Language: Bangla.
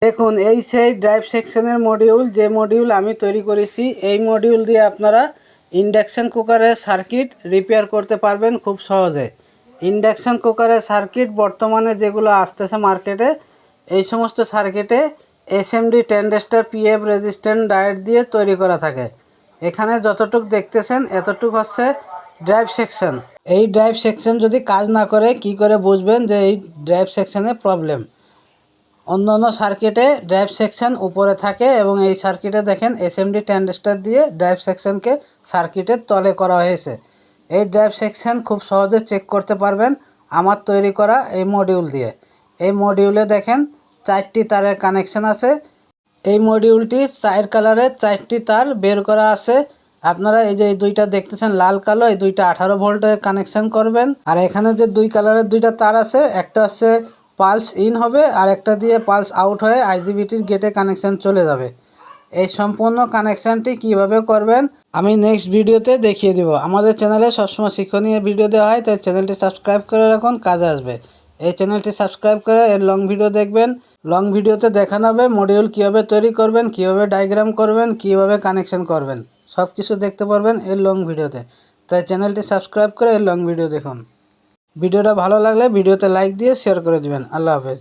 দেখুন এই সেই ড্রাইভ সেকশনের মডিউল, যে মডিউল আমি তৈরি করেছি। এই মডিউল দিয়ে আপনারা ইন্ডাকশান কুকারের সার্কিট রিপেয়ার করতে পারবেন খুব সহজে। ইন্ডাকশান কুকারের সার্কিট বর্তমানে যেগুলো আসতেছে মার্কেটে, এই সমস্ত সার্কিটে SMD transistor PF resistant diode দিয়ে তৈরি করা থাকে। এখানে যতটুক দেখতেছেন এতটুক হচ্ছে ড্রাইভ সেকশন। এই ড্রাইভ সেকশন যদি কাজ না করে কি করে বুঝবেন যে এই ড্রাইভ সেকশনে প্রবলেম? অন্যান্য সার্কিটে ড্রাইভ সেকশন উপরে থাকে এবং এই সার্কিটে দেখেন এসএমডি ট্রানজিস্টর দিয়ে ড্রাইভ সেকশনকে সার্কিটের তলে করা হয়েছে। এই ড্রাইভ সেকশন খুব সহজে চেক করতে পারবেন আমার তৈরি করা এই মডিউল দিয়ে। এই মডিউলে দেখেন 4টি তারের কানেকশন আছে। এই মডিউলটি 4 কালারের 4টি তার বের করা আছে। আপনারা এই যে এই দুইটা দেখতেছেন লাল কালো, এই দুইটা 18 ভোল্টের কানেকশন করবেন। আর এখানে যে 2 কালারের 2টা তার আছে, একটা হচ্ছে পালস ইন হবে আর একটা দিয়ে পালস আউট হয়ে আইজিবিটির গেটে কানেকশন চলে যাবে। এই সম্পূর্ণ কানেকশানটি কিভাবে করবেন আমি নেক্সট ভিডিওতে দেখিয়ে দিব। আমাদের চ্যানেলে সবসময় শিক্ষণীয় ভিডিও দেওয়া হয়, তাই চ্যানেলটি সাবস্ক্রাইব করে রাখুন, কাজে আসবে। এই চ্যানেলটি সাবস্ক্রাইব করে এর লং ভিডিও দেখবেন। লং ভিডিওতে দেখানো হবে মডিউল কীভাবে তৈরি করবেন, কীভাবে ডায়াগ্রাম করবেন, কীভাবে কানেকশন করবেন, সব কিছু দেখতে পারবেন এর লং ভিডিওতে। তাই চ্যানেলটি সাবস্ক্রাইব করে এর লং ভিডিও দেখুন। ভিডিওটা ভালো লাগলে ভিডিওতে লাইক দিয়ে শেয়ার করে দিবেন। আল্লাহ হাফেজ।